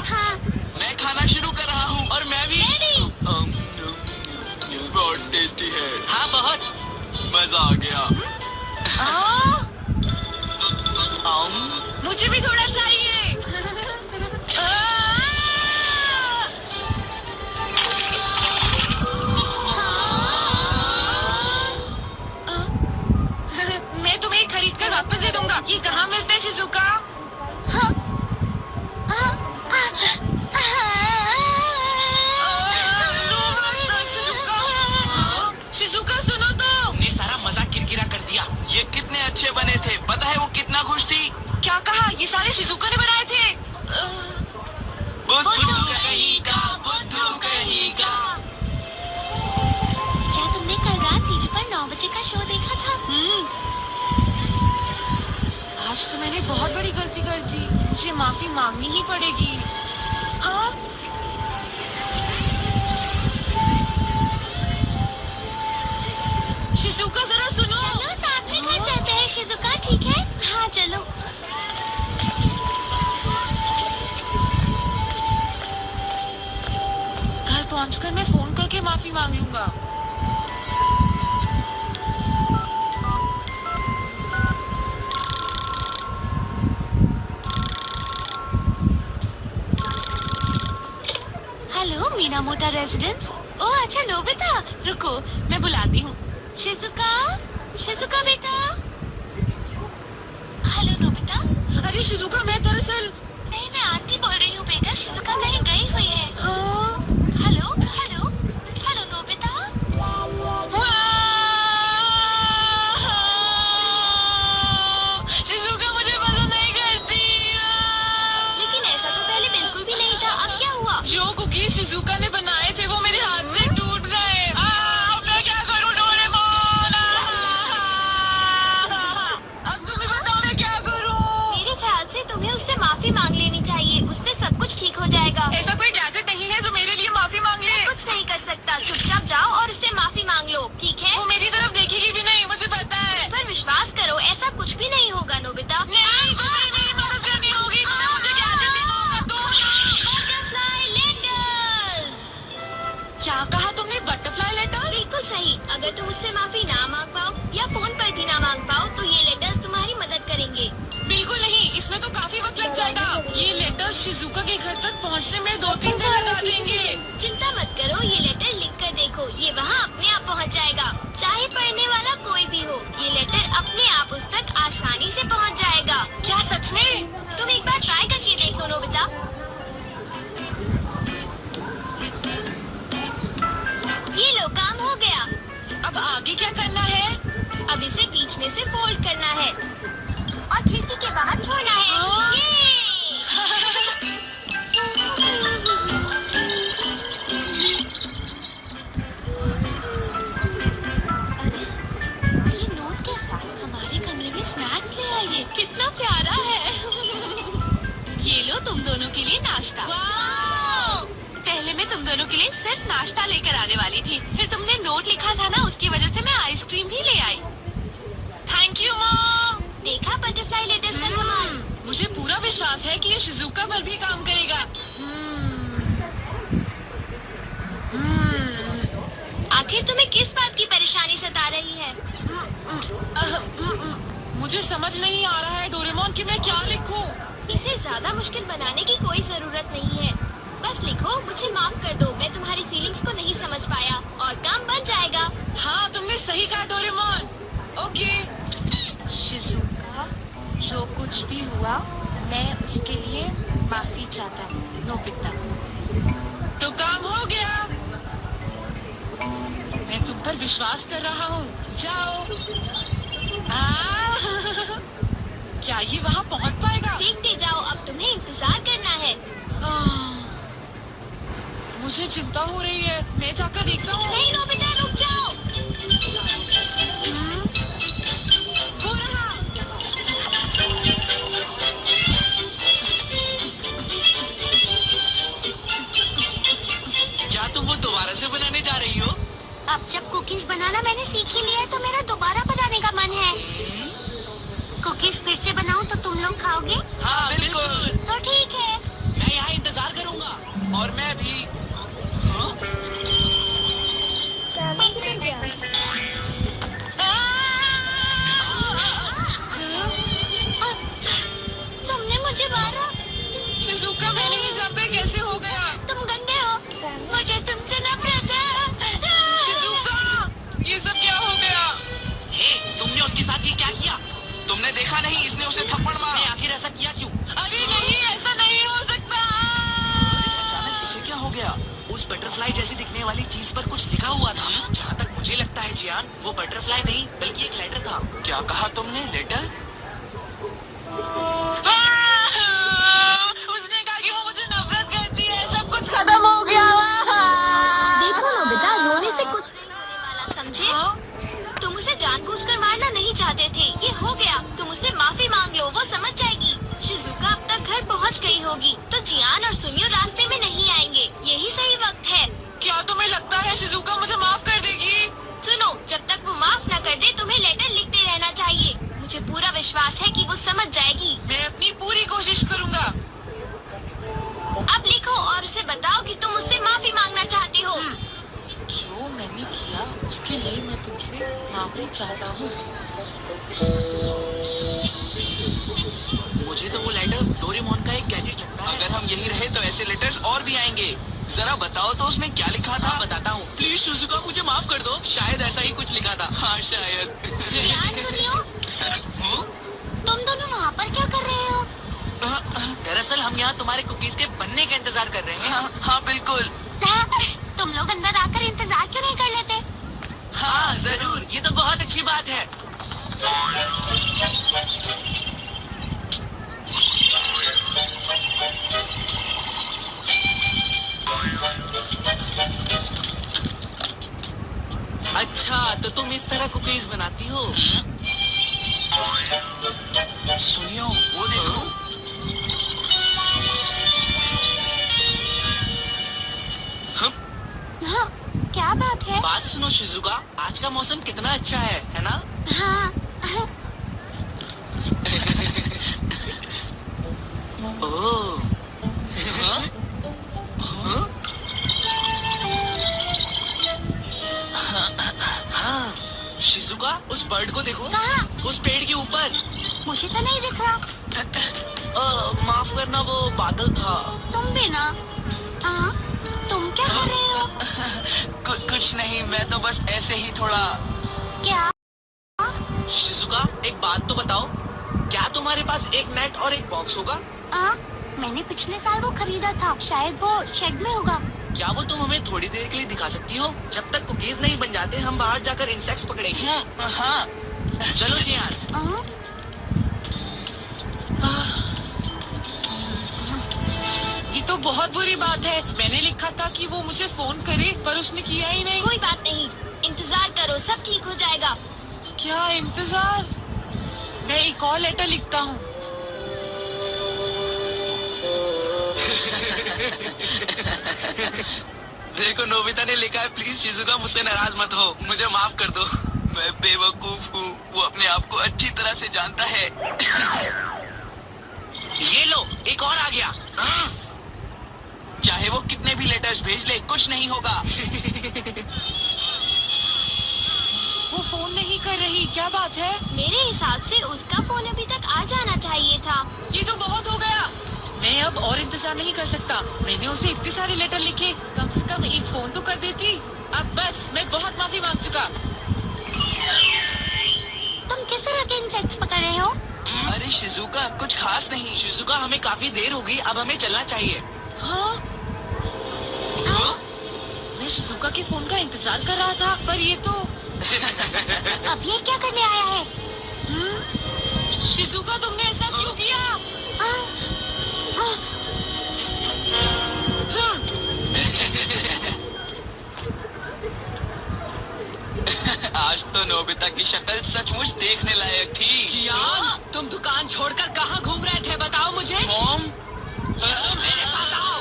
हाँ। मैं खाना शुरू कर रहा हूँ। और मैं भी। बहुत टेस्टी है। हाँ बहुत। मजा आ गया। मुझे भी थोड़ा चाहिए। मैं तुम्हें खरीद कर वापस दे दूंगा। ये कहाँ मिलते हैं शिजुका? शिजुका सुनो तो। तुमने सारा मजाक किरकिरा कर दिया। ये कितने अच्छे बने थे। पता है वो कितना खुश थी। क्या कहा? ये सारे शिजुका ने बनाए थे। बुद्धू कहेगा, बुद्धू कहेगा। क्या तुमने कल रात टीवी पर 9 बजे का शो देखा था? आज तो मैंने बहुत बड़ी गलती कर दी। मुझे माफी मांगनी ही पड़ेगी। शिजुका जरा सुनो। चलो साथ में घर चलते हैं शिजुका, ठीक है? हाँ चलो। घर पहुंचकर मैं फोन करके माफी मांग लूंगा। हेलो मीना मोटा रेजिडेंस। ओह अच्छा नोबिता, रुको मैं बुलाती हूँ। शिजुका, शिजुका बेटा। Hello Nobita. अरे शिजुका, मैं दरअसल नहीं, मैं आंटी बोल रही हूँ बेटा। शिजुका कहीं गई हुई है। हाँ? Hello hello hello Nobita. Shizuka मुझे पसंद नहीं करती। लेकिन ऐसा तो पहले बिल्कुल भी नहीं था। अब क्या हुआ? जो कुकीज शिजुका ने बनाए थे वो मेरे हाथ से टूट गए। मैं क्या करूं डोरेमोन? अब तुम ही बताओ मैं क्या करूं? मेरे ख्याल से तुम्हें उससे माफी मांग लेनी चाहिए। उससे सब कुछ ठीक हो जाएगा। ऐसा कोई गैजेट नहीं है जो मेरे लिए माफी मांग ले। कुछ नहीं कर सकता। चुपचाप जाओ और उससे माफी मांग लो, ठीक है? वो मेरी तरफ देखेगी भी नहीं, मुझे पता है। पर विश्वास करो, ऐसा कुछ भी नहीं होगा नोबिता। नहीं, तुम्हें मेरी मदद करनी होगी। तुम्हें मुझे गैजेट देना होगा। Butterfly letters. क्या कहा तुमने? Butterfly letters? बिल्कुल सही। अगर तुम उससे माफी ना मांग पाओ या फोन पर भी ना मांग पाओ तो ये लेटर्स तुम्हारी मदद करेंगे। बिल्कुल नहीं, इसमें तो काफी वक्त लग जाएगा। ये लेटर्स शिजुका के घर तक पहुंचने में 2-3 दिन लगा देंगे। चिंता मत करो, ये लेटर लिख कर देखो, ये वहाँ अपने आप पहुँच जाएगा। चाहे पढ़ने वाला कोई भी हो, ये लेटर अपने आप उस तक आसानी से पहुँच जाएगा। क्या सच में? तुम एक बार ट्राई करके देख लो नोबिता। ये लो, काम हो गया। अब आगे क्या करना है? अब इसे बीच में से फोल्ड करना है और खिड़की के बाहर छोड़ना है। अरे, ये नोट कैसा? हमारे कमरे में स्नैक ले आइए। कितना प्यारा है। ये लो तुम दोनों के लिए नाश्ता। पहले मैं तुम दोनों के लिए सिर्फ नाश्ता लेकर आने वाली थी, फिर तुमने नोट लिखा था ना, उसकी वजह से मैं आइसक्रीम भी ले आई। Thank you mom. देखा बटरफ्लाई लेटर्स का कमाल। मुझे पूरा विश्वास है कि ये शिजुका पर भी काम करेगा। आखिर तुम्हें किस बात की परेशानी सता रही है? मुझे समझ नहीं आ रहा है डोरेमोन कि मैं क्या लिखूं। इसे ज्यादा मुश्किल बनाने की कोई जरूरत नहीं है। बस लिखो, मुझे माफ कर दो, मैं तुम्हारी फीलिंग्स को नहीं समझ पाया, और काम बन जाएगा। हाँ, तुमने सही कहा डोरेमोन। ओके। शिजुका, जो कुछ भी हुआ मैं उसके लिए माफी चाहता हूँ। नोबिता, तो काम हो गया। मैं तुम पर विश्वास कर रहा हूँ। जाओ। क्या ये वहाँ पहुँच पाएगा? देखते जाओ, अब तुम्हें इंतजार करना है। मुझे चिंता हो रही है। मैं जाकर देखता हूँ। नहीं नोबिता, रुक जाओ। क्या तुम वो दोबारा से बनाने जा रही हो? अब जब कुकीज बनाना मैंने सीख ही लिया है तो मेरा दोबारा बनाने का मन है। कुकीज फिर से बनाऊं तो तुम लोग खाओगे? हाँ बिल्कुल। तो ठीक है। मैं यहाँ इंतजार तुमने उसके साथ ये क्या किया? तुमने देखा नहीं इसने उसे थप्पड़ मारा। आखिर ऐसा किया क्यों? अरे नहीं, ऐसा नहीं हो सकता। अचानक इसे क्या हो गया? उस बटरफ्लाई जैसी दिखने वाली चीज पर कुछ लिखा हुआ था। जहाँ तक मुझे लगता है जियान, वो बटरफ्लाई नहीं बल्कि एक लेटर था। क्या कहा तुमने? लेटर? उसने कहा कि वो मुझे नफरत करती है, सब कुछ खत्म हो गया। देखो नोबिता, रोने से कुछ नहीं होने वाला, समझे? तुम उसे जानबूझकर मारना नहीं चाहते थे, ये हो गया। तुम उससे माफी मांग लो, वो समझ जाएगी। शिजुका अब तक घर पहुंच गई होगी, तो जियान और सुनियो रास्ते में नहीं आएंगे। यही सही वक्त है। क्या तुम्हें लगता है शिजुका मुझे माफ कर देगी? सुनो, जब तक वो माफ न कर दे, तुम्हें लेटर लिखते रहना चाहिए। मुझे पूरा विश्वास है कि वो समझ जाएगी। मैं अपनी पूरी कोशिश करूंगा। अब लिखो और उसे बताओ कि तुम उससे माफी मांगना चाहते हो। जो मैंने किया उसके लिए मैं तुमसे माफी चाहता हूँ। मुझे तो वो लेटर डोरेमोन का एक गैजेट लगता है। अगर हम यही रहे तो ऐसे लेटर्स और भी आएंगे। जरा बताओ तो उसमें क्या लिखा था? बताता हूँ। प्लीज शिजुका मुझे माफ कर दो। शायद ऐसा ही कुछ लिखा था। हाँ शायद। जियान, सुनियो, तुम दोनों वहाँ पर क्या कर रहे हो? दरअसल हम यहाँ तुम्हारे कुकीज के बनने का इंतजार कर रहे हैं। हाँ बिल्कुल। तुम लोग अंदर आकर इंतजार क्यों नहीं कर लेते? हाँ जरूर, ये तो बहुत अच्छी बात है। अच्छा, तो तुम इस तरह कुकीज बनाती हो? सुनियो, वो देखो। हाँ, क्या बात है? बात सुनो शिजुका, आज का मौसम कितना अच्छा है ना? हाँ। ओह। हाँ? हाँ, शिजुका उस बर्ड को देखो। कहाँ? उस पेड़ के ऊपर। मुझे तो नहीं दिख रहा। माफ करना, वो बादल था। तुम भी ना? हाँ, तुम क्या कर रहे हो? कुछ नहीं, मैं तो बस ऐसे ही थोड़ा। क्या? शिजुका एक बात तो बताओ, क्या तुम्हारे पास एक नेट और एक बॉक्स होगा? मैंने पिछले साल वो खरीदा था, शायद वो शेड में होगा। क्या वो तुम हमें थोड़ी देर के लिए दिखा सकती हो? जब तक कुकीज नहीं बन जाते हम बाहर जाकर इंसेक्ट्स पकड़ेंगे। हाँ चलो जियान। ये तो बहुत बुरी बात है। मैंने लिखा था कि वो मुझे फोन करे, पर उसने किया ही नहीं। कोई बात नहीं, इंतजार करो, सब ठीक हो जाएगा। क्या इंतजार? मैं एक और लेटर लिखता हूँ। देखो नोबिता ने लिखा है, प्लीज शिजुका मुझसे नाराज मत हो, मुझे माफ कर दो। मैं बेवकूफ हूँ, वो अपने आप को अच्छी तरह से जानता है। ये लो, एक और आ गया। चाहे वो कितने भी लेटर्स भेज ले, कुछ नहीं होगा। वो फोन नहीं कर रही, क्या बात है? मेरे हिसाब से उसका फोन अभी तक आ जाना चाहिए था। ये तो बहुत हो गया। मैं अब और इंतजार नहीं कर सकता। मैंने उसे इतने सारे लेटर लिखे, कम से कम एक फोन तो कर देती। अब बस, मैं बहुत माफी मांग चुका। तुम किस तरह के इंसेक्ट्स पकड़ रहे हो? अरे शिजुका कुछ खास नहीं। शिजुका हमें काफी देर हो गई, अब हमें चलना चाहिए। हाँ? मैं शिजुका के फोन का इंतजार कर रहा था, पर ये तो अब ये क्या करने आया है? शिजुका तुमने ऐसा क्यों किया? आज तो नोबिता की शक्ल सचमुच देखने लायक थी। जियान, तुम दुकान छोड़कर कहाँ घूम रहे थे, बताओ मुझे। मॉम, मेरे साथ आओ।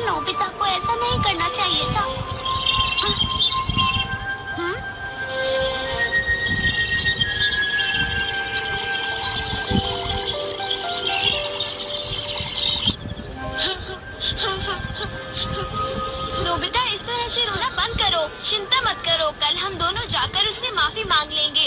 नोबिता को ऐसा नहीं करना चाहिए था। नोबिता, इस तरह से रोना बंद करो। चिंता मत करो, कल हम दोनों जाकर उससे माफी मांग लेंगे।